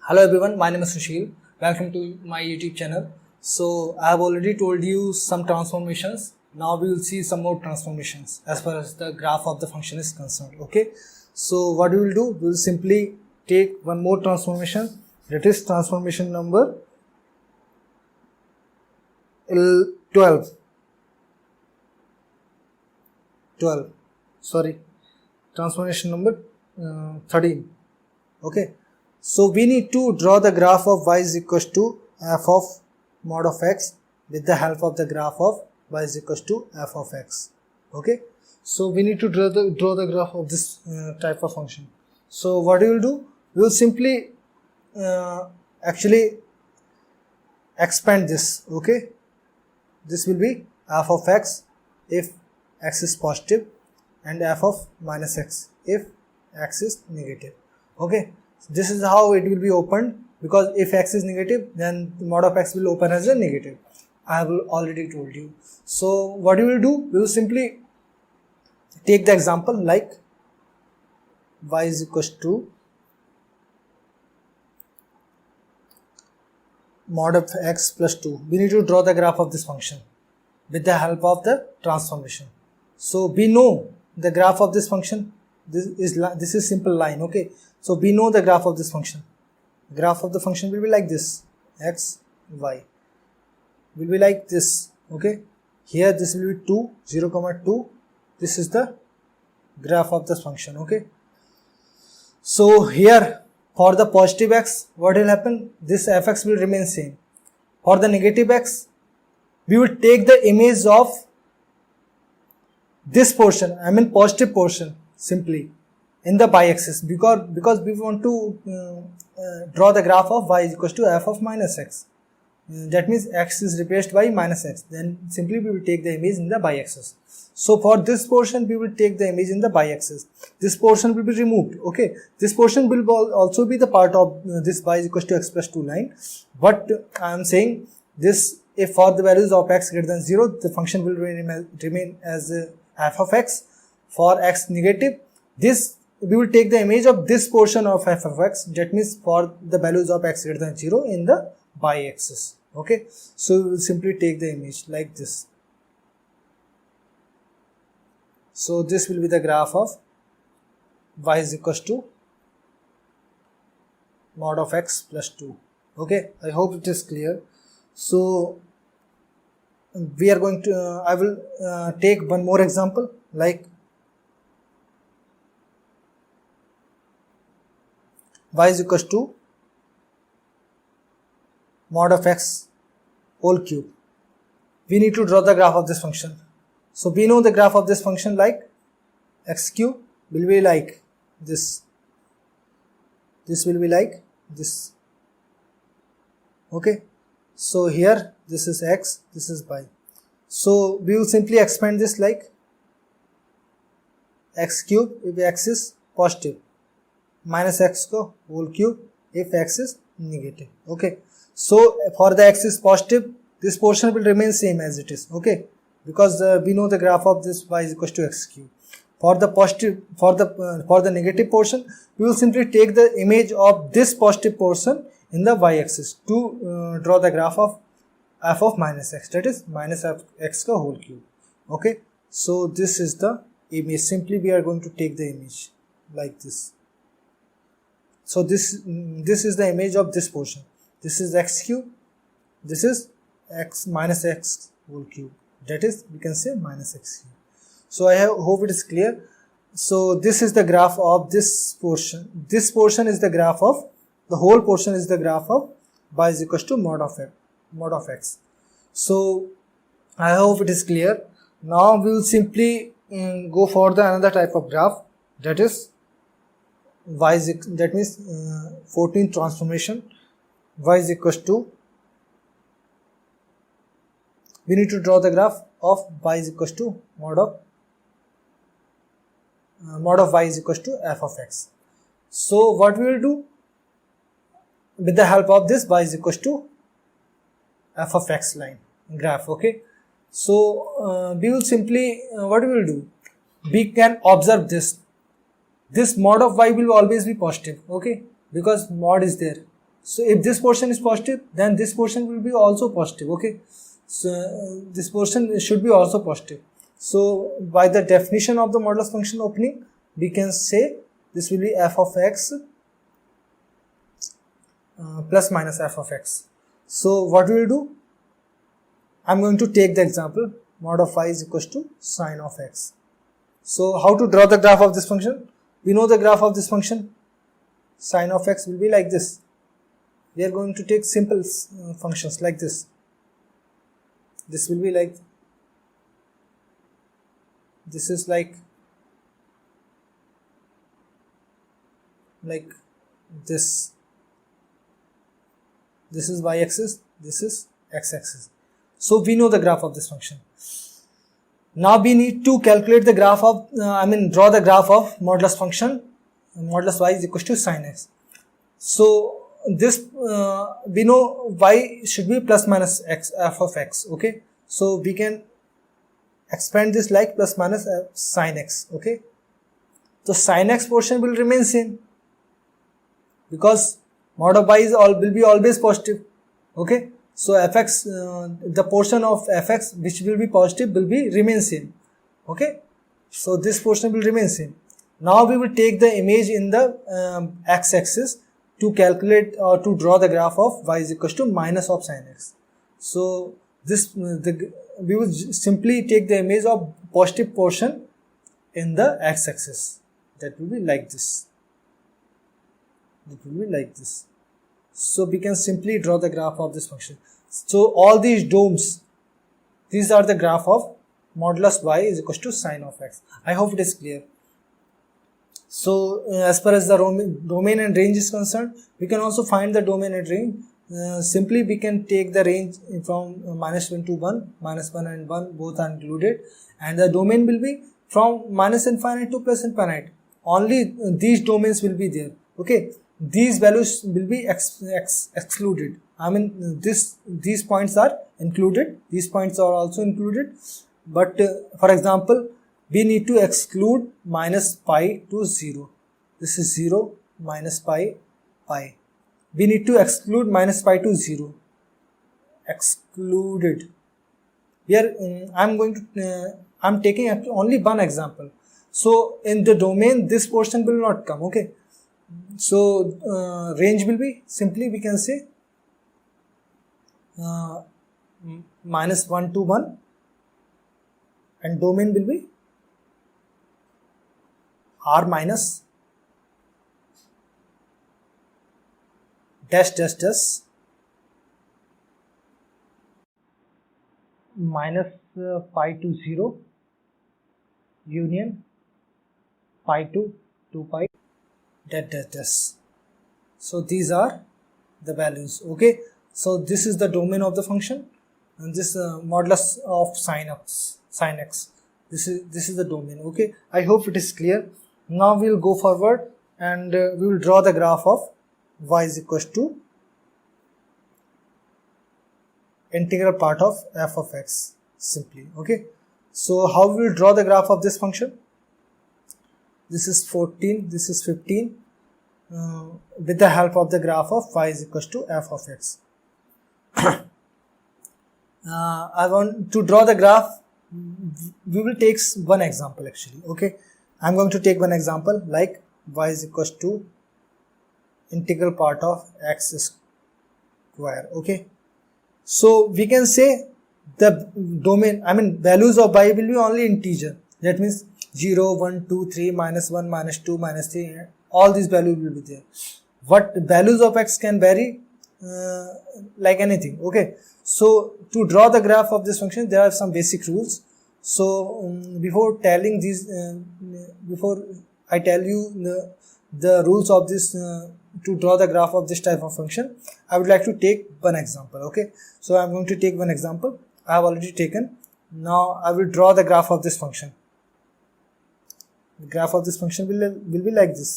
Hello everyone, my name is Sushil. Welcome to my YouTube channel. So I have already told you some transformations. Now we will see some more transformations as far as the graph of the function is concerned. Okay. So what we will do, we will simply take one more transformation, that is transformation number 12. Transformation number 13. Okay. So we need to draw the graph of y is equals to f of mod of x with the help of the graph of y is equals to f of x. Okay. So we need to draw the graph of this type of function. So what we will do? We will simply actually expand this. Okay. This will be f of x if x is positive and f of minus x if x is negative. Okay. This is how it will be opened, because if x is negative, then mod of x will open as a negative. I have already told you. So what we will do, we will simply take the example like y is equals to mod of x plus 2. We need to draw the graph of this function with the help of the transformation. So we know the graph of this function. This is simple line. Okay. So we know the graph of this function. Graph of the function will be like this, x, y will be like this. Okay. Here this will be 2, 0, 2. This is the graph of this function. Okay. So here for the positive x, what will happen? This fx will remain same. For the negative x, we will take the image of this portion, I mean positive portion, simply in the y-axis, because we want to draw the graph of y is equals to f of minus x. That means x is replaced by minus x. Then simply we will take the image in the y-axis. So for this portion, we will take the image in the y-axis. This portion will be removed. Okay. This portion will also be the part of this y is equals to x plus 2 line. But I am saying this, if for the values of x greater than 0, the function will remain as f of x. For x negative, this we will take the image of this portion of f of x. That means for the values of x greater than 0 in the y-axis. Okay. So we will simply take the image like this. So this will be the graph of y is equals to mod of x plus 2. Okay. I hope it is clear. So we are going to, I will take one more example like y is equals to mod of x whole cube. We need to draw the graph of this function. So we know the graph of this function like x cube will be like this. This will be like this. Okay. So here this is x, this is y. So we will simply expand this like x cube if x is positive, minus x ko whole cube if x is negative. Okay. So for the x is positive, this portion will remain same as it is. Okay. Because we know the graph of this y is equals to x cube. For the positive, for the negative portion, we will simply take the image of this positive portion in the y-axis to draw the graph of f of minus x, that is minus f x ka whole cube. Okay. So this is the image. Simply we are going to take the image like this. So this is the image of this portion. This is x cube. This is x minus x whole cube. That is, we can say minus x cube. So I hope it is clear. So this is the graph of this portion. This portion is the graph of, the whole portion is the graph of y is equals to mod of x. So I hope it is clear. Now we will simply go for the another type of graph, that is y is, that means 14th transformation. Y is equals to, we need to draw the graph of y is equals to mod of y is equals to f of x. So what we will do, with the help of this y is equals to f of x line graph. Okay. So we will simply, what we will do, we can observe this mod of y will always be positive, okay, because mod is there. So if this portion is positive, then this portion will be also positive. Okay, so this portion should be also positive. So by the definition of the modulus function opening, we can say this will be f of x plus minus f of x. So what we will do, I'm going to take the example mod of y is equals to sine of x. So how to draw the graph of this function? We know the graph of this function. Sine of x will be like this. We are going to take simple functions like this. This will be like, this is like this. This is y-axis, this is x-axis. So we know the graph of this function. Now we need to calculate the graph of, draw the graph of modulus function, modulus y is equals to sine x. So this, we know y should be plus minus x, f of x, okay. So we can expand this like plus minus sine x, okay. So sine x portion will remain same because mod of y will be always positive, okay. So fx, the portion of fx which will be positive will be remain same, okay. So this portion will remain same. Now we will take the image in the x-axis to calculate or to draw the graph of y is equals to minus of sine x. So this we will simply take the image of positive portion in the x-axis. That will be like this. It will be like this. So we can simply draw the graph of this function. So all these domes, these are the graph of modulus y is equals to sine of x. I hope it is clear. So as far as the domain and range is concerned, we can also find the domain and range. Simply we can take the range from -1 to 1, -1 and 1 both are included, and the domain will be from minus infinite to plus infinite. Only these domains will be there, okay. These values will be excluded. These points are included, these points are also included, but for example, we need to exclude minus pi to 0. This is 0 minus pi. We need to exclude minus pi to 0. Excluded. Here I'm taking only one example. So in the domain, this portion will not come, okay. So range will be, simply we can say -1 to 1, and domain will be r minus dash dash dash minus pi to 0 union pi to 2 pi dash dash dash. So these are the values, okay. So this is the domain of the function, and this modulus of sine x. This is the domain, okay. I hope it is clear. Now we will go forward and we will draw the graph of y is equals to integral part of f of x simply, okay. So how we will draw the graph of this function? This is 14, this is 15, with the help of the graph of y is equals to f of x. I want to draw the graph. We will take one example actually, okay. I'm going to take one example like y is equals to integral part of x square, okay. So we can say the domain, values of y will be only integer. That means 0, 1, 2, 3, -1, -2, -3, all these values will be there. What values of x can vary like anything, okay. So to draw the graph of this function, there are some basic rules. So before telling these, before I tell you the rules of this to draw the graph of this type of function, I would like to take one example, okay. So I'm going to take one example. I have already taken. Now I will draw the graph of this function. The graph of this function will be like this.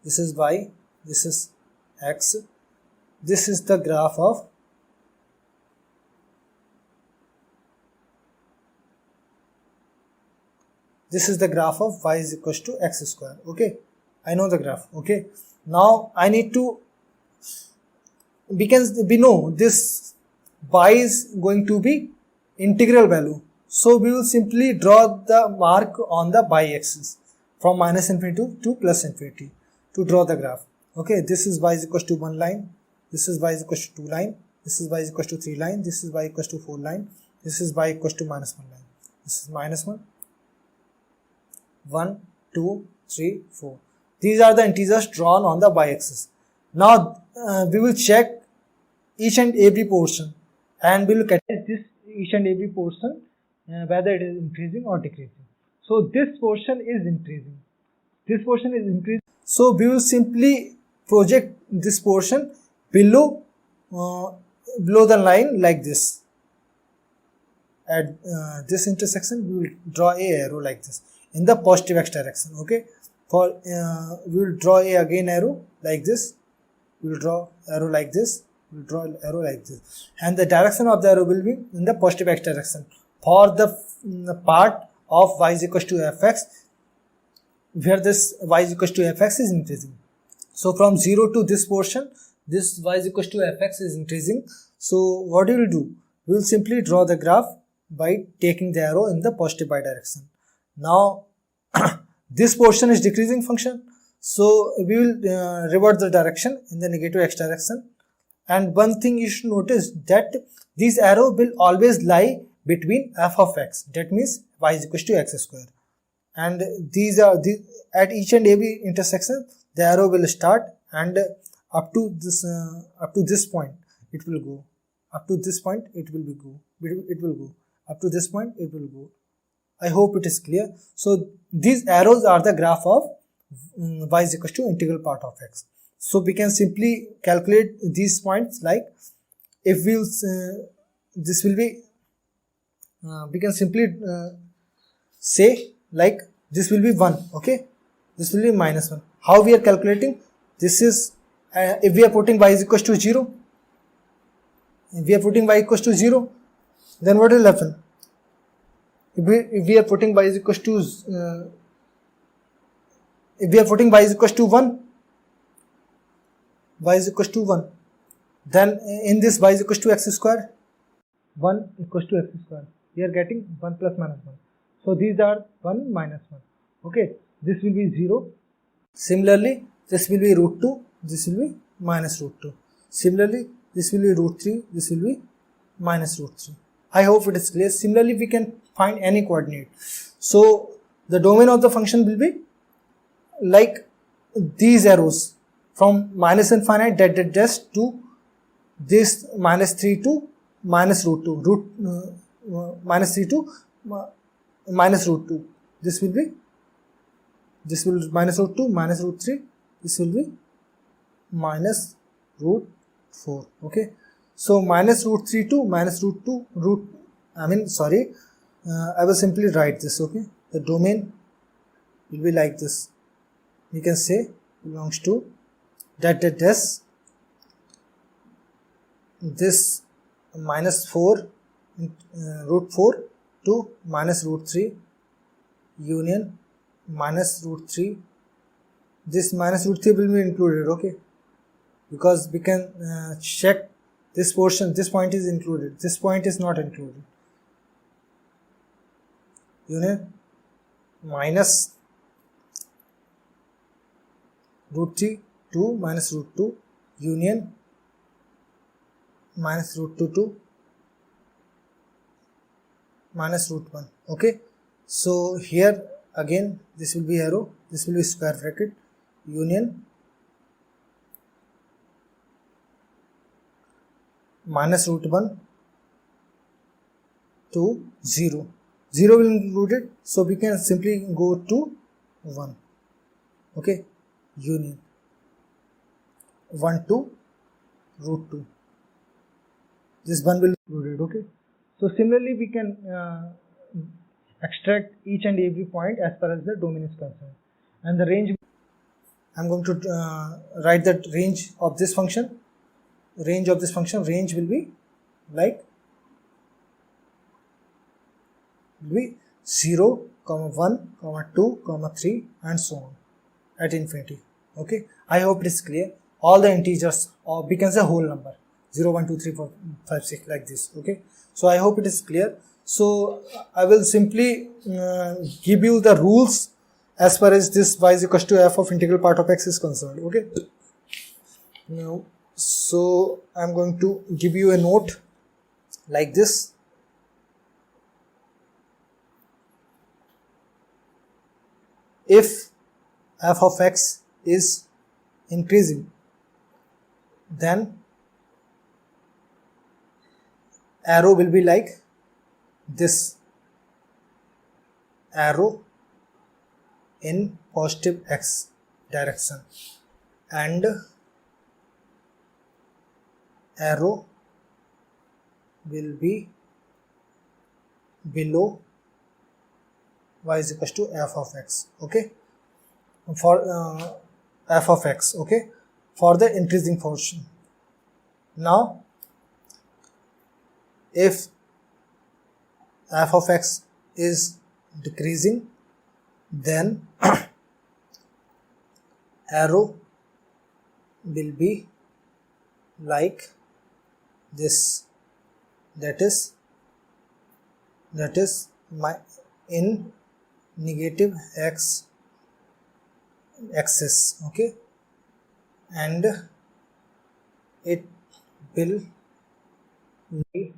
This is y, this is x. This is the graph of y is equals to x square, okay. I know the graph, okay. Now I need to we know this y is going to be integral value. So we will simply draw the mark on the y-axis from minus infinity to plus infinity to draw the graph. Okay, this is y is equals to 1 line, this is y is equals to 2 line, this is y is equals to 3 line, this is y equals to 4 line, this is y equals to minus 1 line, this is minus 1, 1, 2, 3, 4. These are the integers drawn on the y-axis. Now we will check each and every portion and we will categorize this each and every portion whether it is increasing or decreasing. So this portion is increasing. This portion is increasing. So we will simply project this portion below the line like this. At this intersection, we will draw a arrow like this in the positive x direction. Okay, for we will draw a again arrow like this. We will draw arrow like this. We will draw arrow like this, and the direction of the arrow will be in the positive x direction for the part of y is equals to fx, where this y is equals to fx is increasing. So from 0 to this portion, this y is equals to fx is increasing. So what we will do? We will simply draw the graph by taking the arrow in the positive y direction. Now this portion is decreasing function, so we will revert the direction in the negative x direction. And one thing you should notice that this arrow will always lie between f of x, that means y is equals to x square. And these are at each and every intersection the arrow will start, and up to this point it will go, up to this point it will go, up to this point it will go. I hope it is clear. So these arrows are the graph of y is equals to integral part of x. So we can simply calculate these points, like if we will this will be we can simply say like this will be 1. Okay, this will be minus 1. How we are calculating? This is if we are putting y is equals to 0, if we are putting y equals to 0, then what will happen? If we are putting y is equals to if we are putting y is equals to 1, y is equals to 1, then in this y is equals to x square, 1 equals to x square, we are getting 1 plus minus 1. So these are 1 minus 1. Okay, this will be 0. Similarly, this will be root 2, this will be minus root 2. Similarly, this will be root 3, this will be minus root 3. I hope it is clear. Similarly, we can find any coordinate. So the domain of the function will be like these arrows from minus infinite dash to this minus 3 to minus root 2, minus 3 to minus root 2. This will be minus root 2, minus root 3. This will be minus root 4. Okay, so minus root 3 to minus root 2 I will simply write this. Okay, the domain will be like this. We can say belongs to this minus 4 root 4 to minus root 3 union minus root 3. This minus root 3 will be included. Okay, because we can check this portion, this point is included, this point is not included. Union minus root 3 to minus root 2 union minus root 2 to minus root 1. Okay, so here again this will be arrow, this will be square bracket, union minus root 1 to 0. 0 will include it, so we can simply go to 1. Okay, union 1 to root 2. This 1 will be included. Okay, so similarly we can extract each and every point as far as the domain is concerned, and the range, I'm going to write the range of this function. Range of this function, range will be like 0, 1, 2, 3 and so on at infinity. Okay, I hope it is clear. all the integers, or we can say whole number, 0 1 2 3 4 5 6, like this. Okay, so I hope it is clear. So I will simply give you the rules as far as this y is equals to f of integral part of x is concerned. Okay, now so I'm going to give you a note like this. If f of x is increasing, then arrow will be like this, arrow in positive x direction, and arrow will be below y is equals to f of x. Okay, for f of x, okay, for the increasing portion. Now if f of x is decreasing, then arrow will be like this, that is my in negative x axis. Okay, and it will lie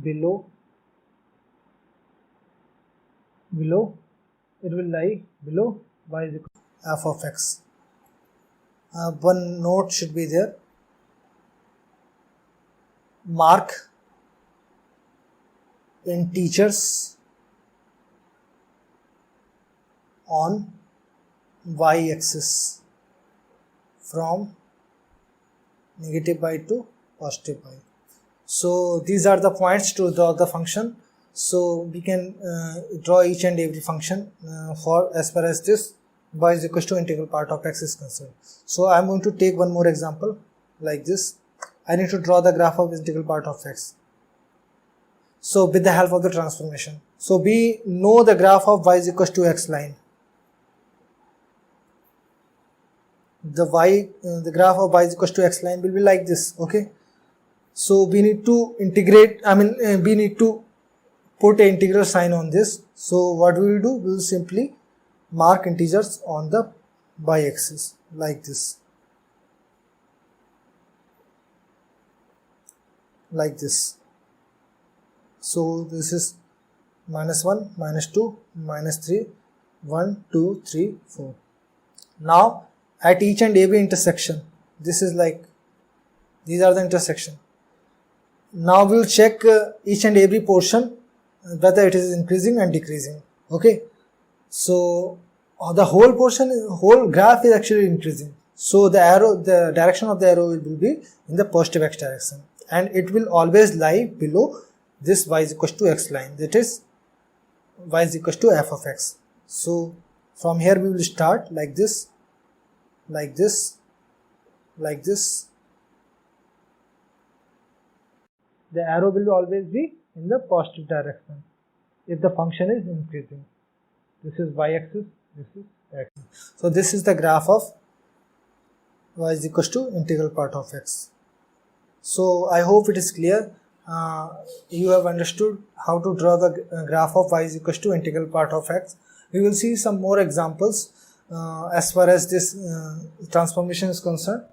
below it will lie below y is equal to f of x. One note should be there. Mark integers on y axis from negative y to positive y. So these are the points to draw the function. So we can draw each and every function for as far as this y is equals to integral part of x is concerned. So I am going to take one more example like this. I need to draw the graph of integral part of x. So with the help of the transformation. So we know the graph of y is equals to x line. The graph of y is equals to x line will be like this. Okay, so we need to integrate, we need to put an integral sign on this. So what we will do, we will simply mark integers on the y axis like this, like this. So this is -1, -2, -3, 1 2 3 4. Now at each and every intersection, this is like, these are the intersection. Now we will check each and every portion whether it is increasing and decreasing. Okay, so the whole portion, whole graph is actually increasing. So the arrow, the direction of the arrow will be in the positive x direction, and it will always lie below this y is equals to x line, that is y is equals to f of x. So from here we will start like this, like this, like this. The arrow will always be in the positive direction if the function is increasing. This is y axis, this is x. So this is the graph of y is equals to integral part of x. So I hope it is clear. You have understood how to draw the graph of y is equals to integral part of x. We will see some more examples as far as this transformation is concerned.